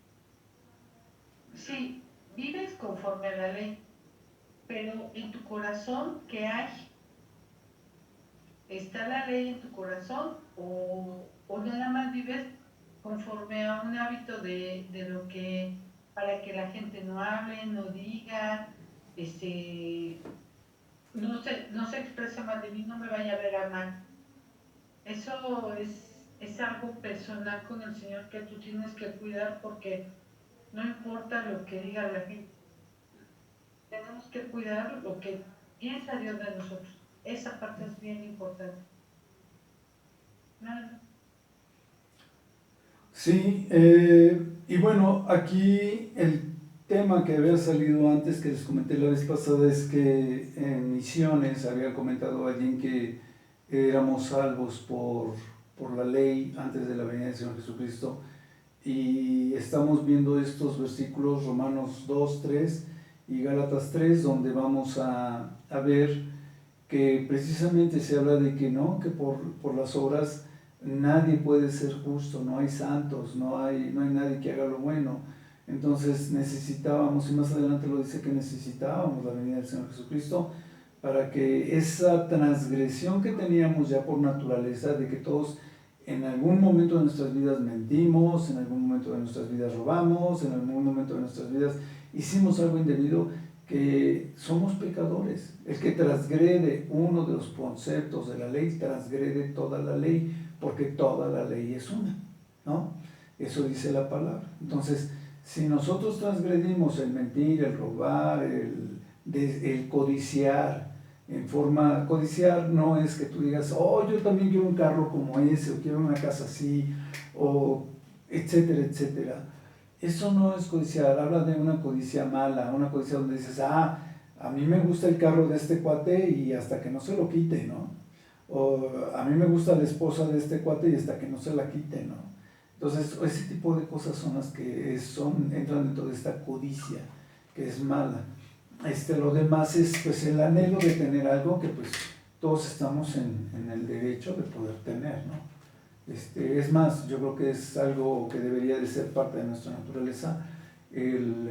Sí, vives conforme a la ley, pero en tu corazón, ¿qué hay? ¿Está la ley en tu corazón o nada más vives conforme a un hábito de lo que, para que la gente no hable, no diga, no se exprese mal de mí, no me vaya a ver a mal? Eso es algo personal con el Señor que tú tienes que cuidar, porque no importa lo que diga la gente, tenemos que cuidar lo que piensa Dios de nosotros. Esa parte es bien importante. Nada. Sí, y bueno, aquí el tema que había salido antes, que les comenté la vez pasada, es que en Misiones había comentado alguien que éramos salvos por la ley antes de la venida del Señor Jesucristo, y estamos viendo estos versículos, Romanos 2, 3 y Gálatas 3, donde vamos a ver que precisamente se habla de que no, que por las obras nadie puede ser justo, no hay santos, no hay nadie que haga lo bueno. Entonces necesitábamos, y más adelante lo dice, que necesitábamos la venida del Señor Jesucristo para que esa transgresión que teníamos ya por naturaleza, de que todos en algún momento de nuestras vidas mentimos, en algún momento de nuestras vidas robamos, en algún momento de nuestras vidas hicimos algo indebido, que somos pecadores. El que transgrede uno de los conceptos de la ley, transgrede toda la ley, porque toda la ley es una, ¿no? Eso dice la palabra. Entonces, si nosotros transgredimos el mentir, el robar, el codiciar, codiciar no es que tú digas, oh, yo también quiero un carro como ese, o quiero una casa así, o etcétera, etcétera. Eso no es codiciar, habla de una codicia mala, una codicia donde dices, a mí me gusta el carro de este cuate y hasta que no se lo quite, ¿no? O a mí me gusta la esposa de este cuate y hasta que no se la quite, ¿no? Entonces, ese tipo de cosas son las que entran dentro de esta codicia, que es mala. Lo demás es pues el anhelo de tener algo que pues todos estamos en el derecho de poder tener, ¿no? Es más, yo creo que es algo que debería de ser parte de nuestra naturaleza, el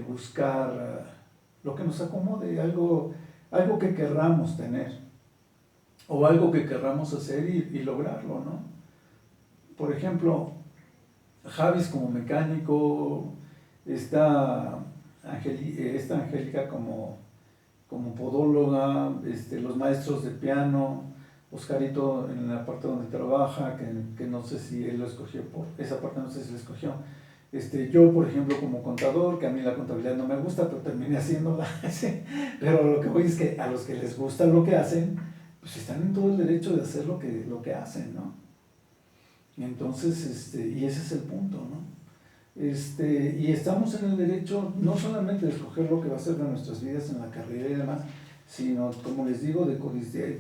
buscar lo que nos acomode, algo que querramos tener, o algo que querramos hacer y lograrlo, ¿no? Por ejemplo, Javis como mecánico, esta Angélica como podóloga, los maestros de piano, Oscarito en la parte donde trabaja, que no sé si él lo escogió, por esa parte no sé si lo escogió. Yo, por ejemplo, como contador, que a mí la contabilidad no me gusta, pero terminé haciéndola. Pero lo que voy es que a los que les gusta lo que hacen, pues están en todo el derecho de hacer lo que hacen, ¿no? Y entonces, y ese es el punto, ¿no? Y estamos en el derecho no solamente de escoger lo que va a ser de nuestras vidas en la carrera y demás, sino, como les digo, de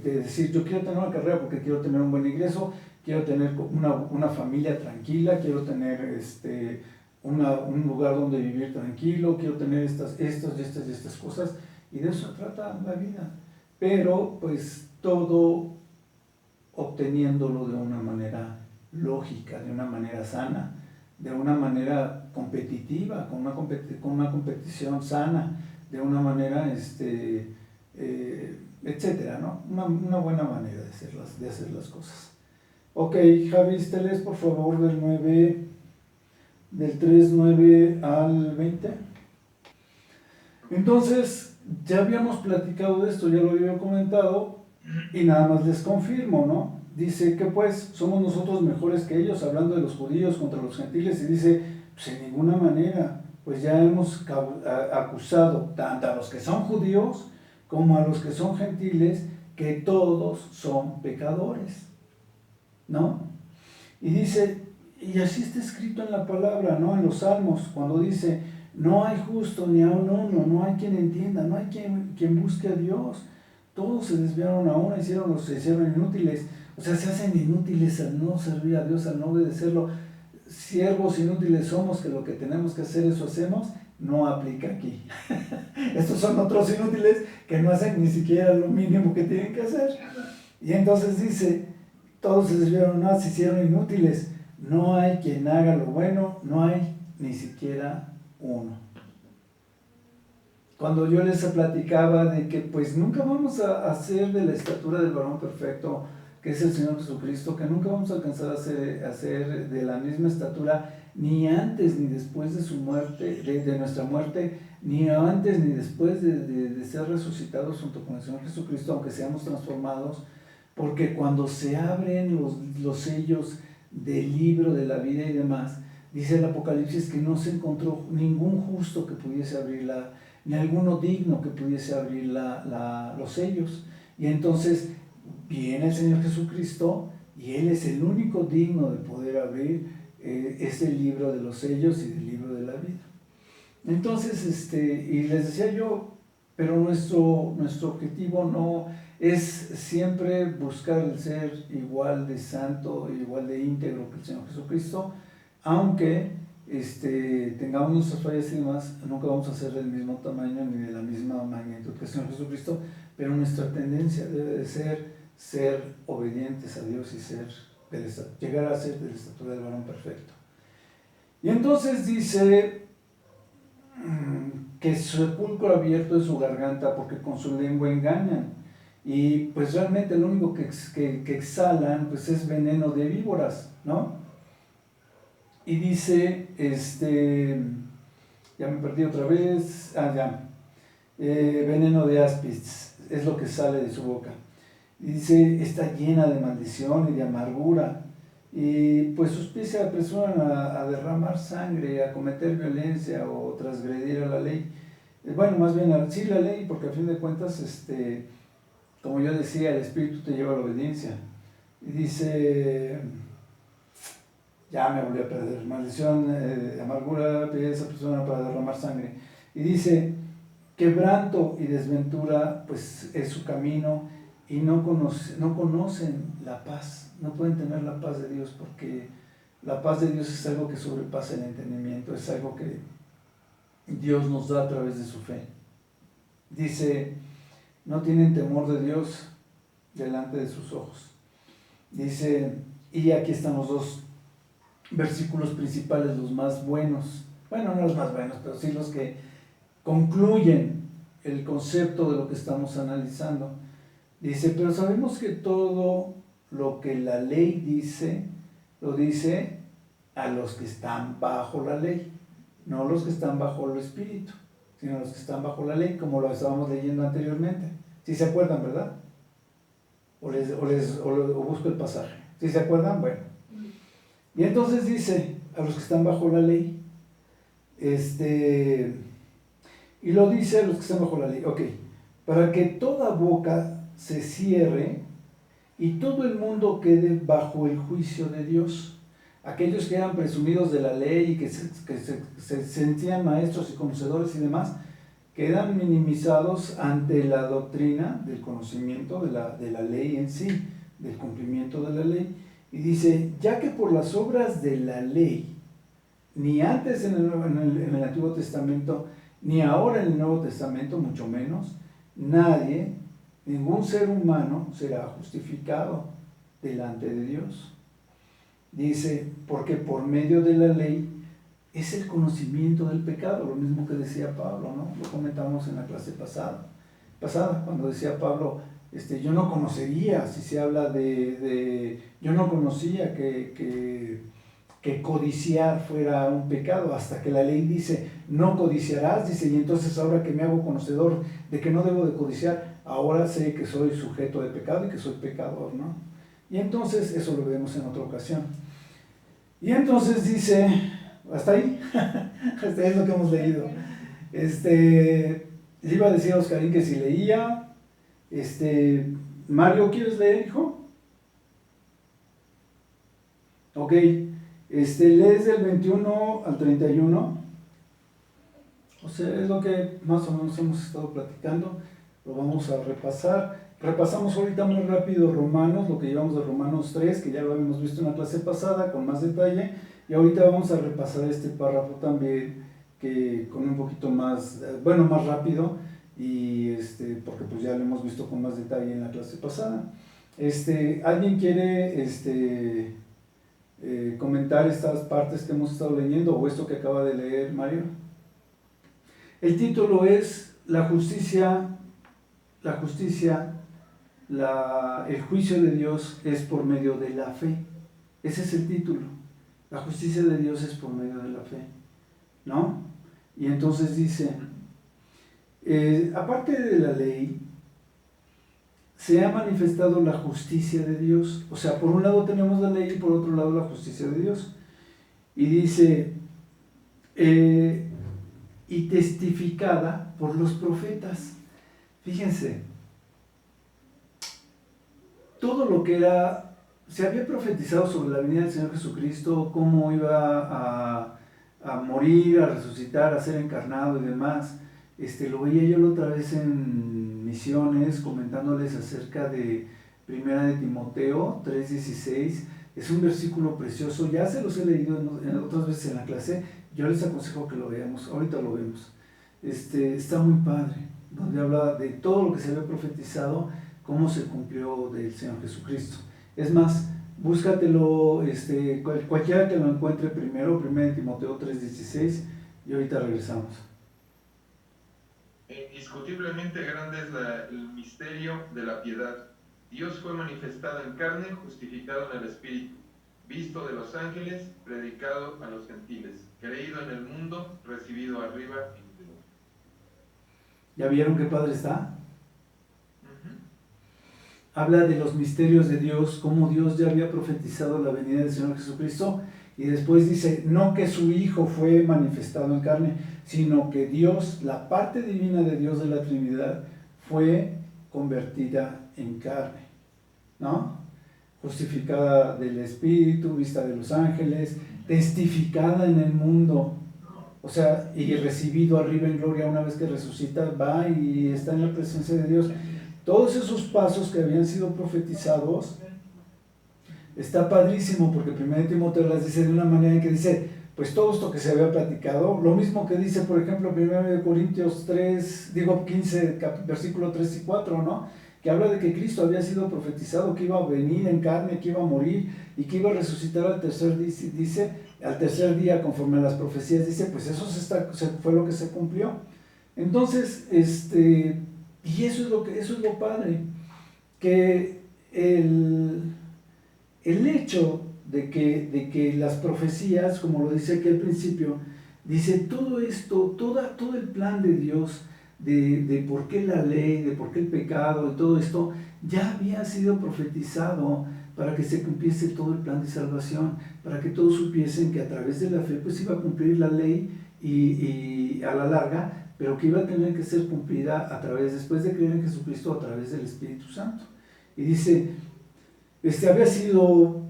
decir, yo quiero tener una carrera porque quiero tener un buen ingreso, quiero tener una familia tranquila, quiero tener un lugar donde vivir tranquilo, quiero tener estas cosas, y de eso trata la vida. Pero, pues, todo obteniéndolo de una manera lógica, de una manera sana, de una manera competitiva, con una competición sana, de una manera, etcétera, ¿no? Una buena manera de hacer las cosas. Ok, Javi, te lees por favor del 3:9 al 20. Entonces, ya habíamos platicado de esto, ya lo había comentado, y nada más les confirmo, ¿no? Dice que pues somos nosotros mejores que ellos, hablando de los judíos contra los gentiles, y dice, pues en ninguna manera, pues ya hemos acusado tanto a los que son judíos como a los que son gentiles, que todos son pecadores, ¿no? Y dice, y así está escrito en la palabra, ¿no? En los Salmos, cuando dice, no hay justo ni aun uno, no hay quien entienda, no hay quien busque a Dios, todos se desviaron a uno, se hicieron inútiles. O sea, se hacen inútiles al no servir a Dios, al no obedecerlo. Siervos inútiles somos, que lo que tenemos que hacer, eso hacemos, no aplica aquí. Estos son otros inútiles que no hacen ni siquiera lo mínimo que tienen que hacer. Y entonces dice, todos se desviaron, se hicieron inútiles. No hay quien haga lo bueno, no hay ni siquiera uno. Cuando yo les platicaba de que pues nunca vamos a hacer de la estatura del varón perfecto, que es el Señor Jesucristo, que nunca vamos a alcanzar a ser de la misma estatura, ni antes ni después de su muerte, de nuestra muerte, ni antes ni después de ser resucitados junto con el Señor Jesucristo, aunque seamos transformados, porque cuando se abren los sellos del libro de la vida y demás, dice el Apocalipsis que no se encontró ningún justo que pudiese abrirla, ni alguno digno que pudiese abrir los sellos. Y entonces viene el Señor Jesucristo y Él es el único digno de poder abrir ese libro de los sellos y del libro de la vida. Entonces, y les decía yo, pero nuestro objetivo no es siempre buscar el ser igual de santo, igual de íntegro que el Señor Jesucristo, aunque tengamos nuestras fallas y demás, nunca vamos a ser del mismo tamaño ni de la misma magnitud que el Señor Jesucristo, pero nuestra tendencia debe de ser obedientes a Dios y llegar a ser de la estatura del varón perfecto. Y entonces dice que su sepulcro abierto es su garganta, porque con su lengua engañan. Y pues realmente lo único que exhalan pues es veneno de víboras, ¿no? Y dice, Ya me perdí otra vez. Ya. Veneno de áspids es lo que sale de su boca. Y dice, está llena de maldición y de amargura. Y pues sus pies se apresuran a derramar sangre, a cometer violencia o transgredir a la ley. Bueno, más bien, sí la ley, porque a fin de cuentas, como yo decía, el Espíritu te lleva a la obediencia. Y dice, ya me volví a perder, maldición, amargura, pies se apresuran para derramar sangre. Y dice, quebranto y desventura, pues es su camino, y no conocen la paz, no pueden tener la paz de Dios, porque la paz de Dios es algo que sobrepasa el entendimiento, es algo que Dios nos da a través de su fe. Dice, no tienen temor de Dios delante de sus ojos. Dice, y aquí están los dos versículos principales, los más buenos, bueno, no los más buenos, pero sí los que concluyen el concepto de lo que estamos analizando. Dice, pero sabemos que todo lo que la ley dice, lo dice a los que están bajo la ley, no los que están bajo el Espíritu, sino los que están bajo la ley, como lo estábamos leyendo anteriormente. ¿Sí se acuerdan, verdad? O busco el pasaje. ¿Sí se acuerdan? Bueno. Y entonces dice, a los que están bajo la ley, y lo dice a los que están bajo la ley, ok, para que toda boca se cierre y todo el mundo quede bajo el juicio de Dios. Aquellos que eran presumidos de la ley y que se sentían maestros y conocedores y demás, quedan minimizados ante la doctrina del conocimiento de la ley en sí, del cumplimiento de la ley. Y dice, ya que por las obras de la ley, ni antes en el Antiguo Testamento, ni ahora en el Nuevo Testamento, mucho menos, nadie, ningún ser humano será justificado delante de Dios. Dice, porque por medio de la ley es el conocimiento del pecado, lo mismo que decía Pablo, ¿no? Lo comentamos en la clase pasada, cuando decía Pablo, yo no conocería, si se habla yo no conocía que codiciar fuera un pecado, hasta que la ley dice, no codiciarás, dice, y entonces ahora que me hago conocedor de que no debo de codiciar, ahora sé que soy sujeto de pecado y que soy pecador, ¿no? Y entonces, eso lo vemos en otra ocasión. Y entonces dice, hasta ahí, hasta ahí es lo que hemos leído. Le iba a decir a Oscarín que si leía, Mario, ¿quieres leer, hijo? Ok, lees del 21 al 31, o sea, es lo que más o menos hemos estado platicando, lo vamos a repasar. Repasamos ahorita muy rápido Romanos, lo que llevamos de Romanos 3, que ya lo habíamos visto en la clase pasada con más detalle, y ahorita vamos a repasar este párrafo también, que con un poquito más, más rápido, y porque pues ya lo hemos visto con más detalle en la clase pasada. ¿Alguien quiere comentar estas partes que hemos estado leyendo o esto que acaba de leer Mario? El título es el juicio de Dios es por medio de la fe. Ese es el título. La justicia de Dios es por medio de la fe, ¿no? Y entonces dice, aparte de la ley, se ha manifestado la justicia de Dios. O sea, por un lado tenemos la ley y por otro lado la justicia de Dios. Y dice, y testificada por los profetas. Fíjense, todo lo que se había profetizado sobre la venida del Señor Jesucristo, cómo iba a morir, a resucitar, a ser encarnado y demás, lo veía yo la otra vez en Misiones, comentándoles acerca de Primera de Timoteo 3:16. Es un versículo precioso, ya se los he leído otras veces en la clase, yo les aconsejo que lo veamos, ahorita lo vemos. Está muy padre, donde habla de todo lo que se había profetizado, cómo se cumplió del Señor Jesucristo. Es más, búscatelo, cualquiera que lo encuentre primero, 1 Timoteo 3:16, y ahorita regresamos. Indiscutiblemente grande es el misterio de la piedad. Dios fue manifestado en carne, justificado en el Espíritu, visto de los ángeles, predicado a los gentiles, creído en el mundo, recibido arriba en gloria. ¿Ya vieron qué padre está? Habla de los misterios de Dios, cómo Dios ya había profetizado la venida del Señor Jesucristo, y después dice, no que su Hijo fue manifestado en carne, sino que Dios, la parte divina de Dios de la Trinidad, fue convertida en carne, ¿no? Justificada del Espíritu, vista de los ángeles, testificada en el mundo, o sea, y recibido arriba en gloria una vez que resucita, va y está en la presencia de Dios. Todos esos pasos que habían sido profetizados, está padrísimo, porque 1 Timoteo las dice de una manera en que dice, pues todo esto que se había platicado, lo mismo que dice, por ejemplo, 1 Corintios 15, versículo 3 y 4, ¿no? Que habla de que Cristo había sido profetizado, que iba a venir en carne, que iba a morir y que iba a resucitar al tercer día, conforme a las profecías, dice, pues eso fue lo que se cumplió. Entonces, y eso es lo padre, que el hecho de que las profecías, como lo dice aquí al principio, dice todo esto, todo el plan de Dios, de por qué la ley, de por qué el pecado y todo esto, ya había sido profetizado para que se cumpliese todo el plan de salvación, para que todos supiesen que a través de la fe pues iba a cumplir la ley y a la larga, pero que iba a tener que ser cumplida después de creer en Jesucristo, a través del Espíritu Santo. Y dice, había sido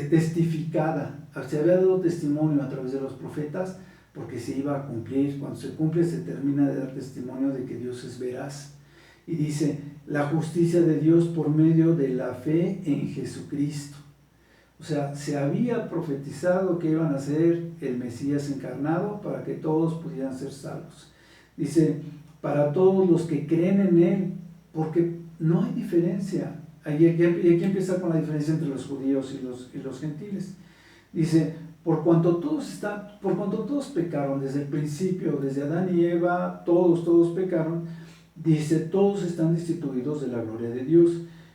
testificada, se había dado testimonio a través de los profetas, porque se iba a cumplir. Cuando se cumple, se termina de dar testimonio de que Dios es veraz. Y dice, la justicia de Dios por medio de la fe en Jesucristo. O sea, se había profetizado que iban a ser el Mesías encarnado para que todos pudieran ser salvos. Dice, para todos los que creen en Él, porque no hay diferencia. Y aquí empieza con la diferencia entre los judíos y los gentiles. Dice, por cuanto todos pecaron desde el principio, desde Adán y Eva, todos pecaron, dice, todos están destituidos de la gloria de Dios,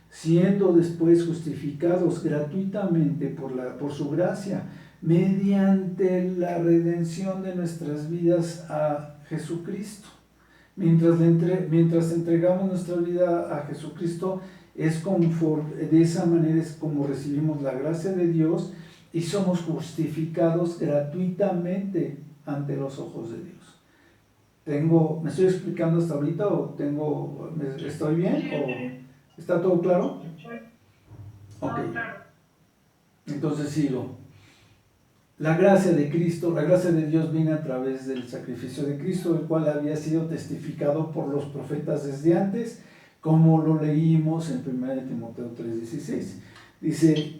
siendo después justificados gratuitamente por su gracia, mediante la redención de nuestras vidas a Jesucristo. Mientras entregamos nuestra vida a Jesucristo, de esa manera es como recibimos la gracia de Dios y somos justificados gratuitamente ante los ojos de Dios. ¿Me estoy explicando hasta ahorita estoy bien? ¿O está todo claro? Ok. Entonces sigo. La gracia de Cristo, la gracia de Dios viene a través del sacrificio de Cristo, el cual había sido testificado por los profetas desde antes, como lo leímos en 1 Timoteo 3:16. Dice,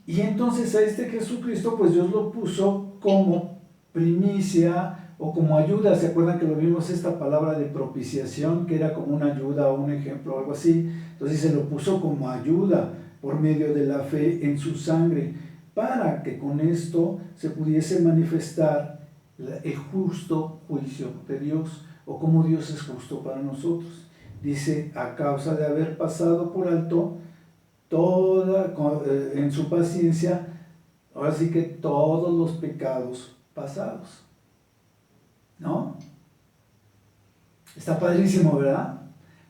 y entonces a Jesucristo, pues Dios lo puso como primicia o como ayuda. ¿Se acuerdan que lo vimos esta palabra de propiciación, que era como una ayuda o un ejemplo o algo así? Entonces se lo puso como ayuda por medio de la fe en su sangre, para que con esto se pudiese manifestar el justo juicio de Dios, o como Dios es justo para nosotros. Dice, a causa de haber pasado por alto en su paciencia, ahora sí que todos los pecados pasados, ¿no? Está padrísimo, ¿verdad?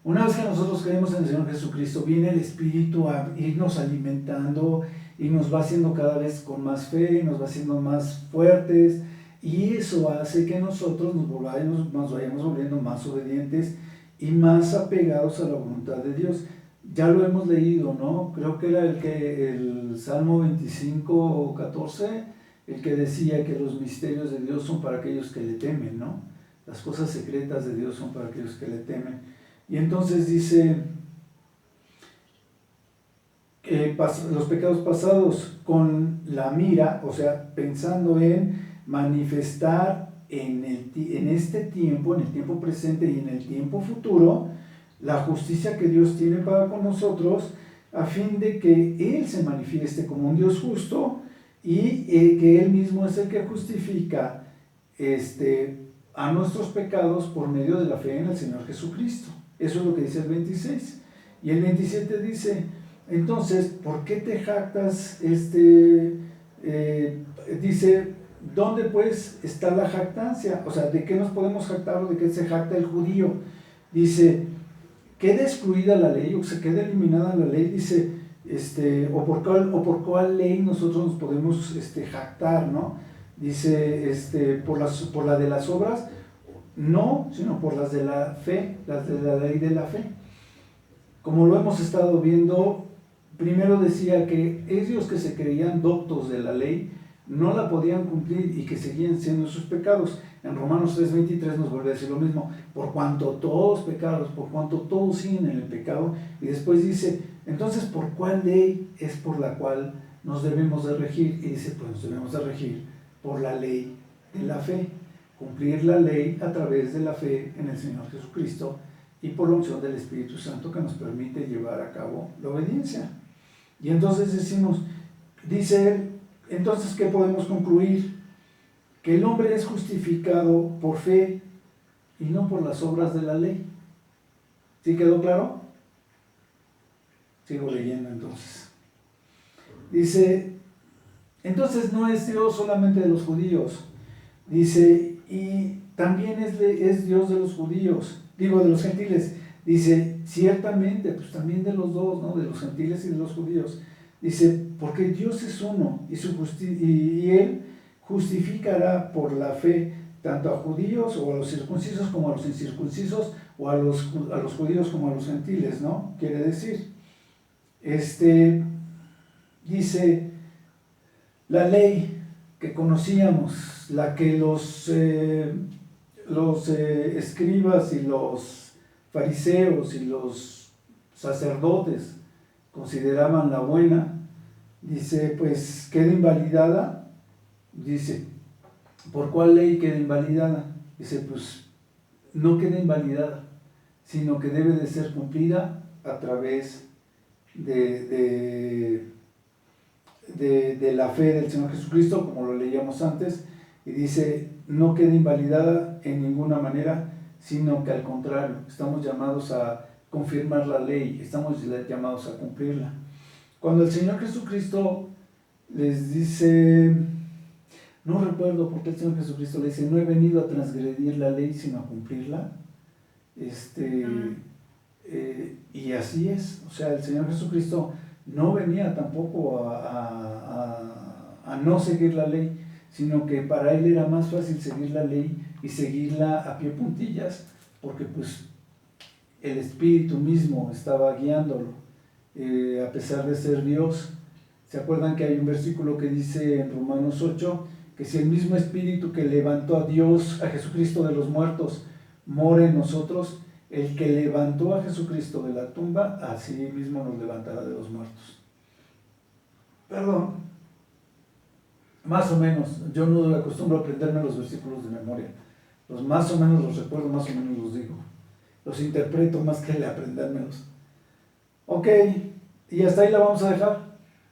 Una vez que nosotros creemos en el Señor Jesucristo, viene el Espíritu a irnos alimentando y nos va haciendo cada vez con más fe, nos va haciendo más fuertes, y eso hace que nosotros nos vayamos volviendo más obedientes y más apegados a la voluntad de Dios. Ya lo hemos leído, ¿no? Creo que era el Salmo 25:14, el que decía que los misterios de Dios son para aquellos que le temen, ¿no? Las cosas secretas de Dios son para aquellos que le temen. Y entonces dice, los pecados pasados con la mira, o sea, pensando en manifestar en este tiempo, en el tiempo presente y en el tiempo futuro, la justicia que Dios tiene para con nosotros, a fin de que Él se manifieste como un Dios justo y que Él mismo es el que justifica a nuestros pecados por medio de la fe en el Señor Jesucristo. Eso es lo que dice el 26. Y el 27 dice, Entonces, ¿por qué te jactas? Dice, ¿dónde pues está la jactancia? O sea, ¿de qué nos podemos jactar o de qué se jacta el judío? Dice, queda excluida la ley o se queda eliminada la ley, dice, o por cuál ley nosotros nos podemos jactar, ¿no? Dice, por la de las obras, no, sino por las de la fe, las de la ley de la fe. Como lo hemos estado viendo, primero decía que ellos que se creían doctos de la ley no la podían cumplir y que seguían siendo sus pecados. En Romanos 3:23 nos vuelve a decir lo mismo, por cuanto todos pecados, por cuanto todos siguen en el pecado, y después dice, entonces ¿por cuál ley es por la cual nos debemos de regir? Y dice, pues nos debemos de regir por la ley de la fe, cumplir la ley a través de la fe en el Señor Jesucristo y por la unción del Espíritu Santo que nos permite llevar a cabo la obediencia. Y entonces decimos, dice él, entonces ¿qué podemos concluir? Que el hombre es justificado por fe y no por las obras de la ley. ¿Sí quedó claro? Sigo leyendo entonces. Dice, entonces no es Dios solamente de los judíos. Dice, y también es Dios de los judíos, digo de los gentiles. Dice, ciertamente, pues también de los dos, ¿no? De los gentiles y de los judíos. Dice, porque Dios es uno y Él justificará por la fe tanto a judíos o a los circuncisos como a los incircuncisos o a los judíos como a los gentiles, ¿no? Quiere decir, dice, la ley que conocíamos, la que los escribas y los fariseos y los sacerdotes consideraban la buena, dice, pues queda invalidada. Dice, ¿por cuál ley queda invalidada? Dice, pues no queda invalidada, sino que debe de ser cumplida a través de la fe del Señor Jesucristo, como lo leíamos antes, y dice, no queda invalidada en ninguna manera, sino que al contrario, estamos llamados a confirmar la ley, estamos llamados a cumplirla. Cuando el Señor Jesucristo les dice, no recuerdo por qué el Señor Jesucristo le dice, no he venido a transgredir la ley, sino a cumplirla, y así es, o sea, el Señor Jesucristo no venía tampoco a no seguir la ley, sino que para Él era más fácil seguir la ley y seguirla a pie puntillas, porque pues el Espíritu mismo estaba guiándolo, a pesar de ser Dios. ¿Se acuerdan que hay un versículo que dice en Romanos 8, que si el mismo Espíritu que levantó a Dios, a Jesucristo de los muertos, mora en nosotros, el que levantó a Jesucristo de la tumba, así mismo nos levantará de los muertos? Perdón, más o menos, yo no acostumbro a aprenderme los versículos de memoria, los más o menos los recuerdo, más o menos los digo, los interpreto más que el aprendérmelos. Ok, y hasta ahí la vamos a dejar.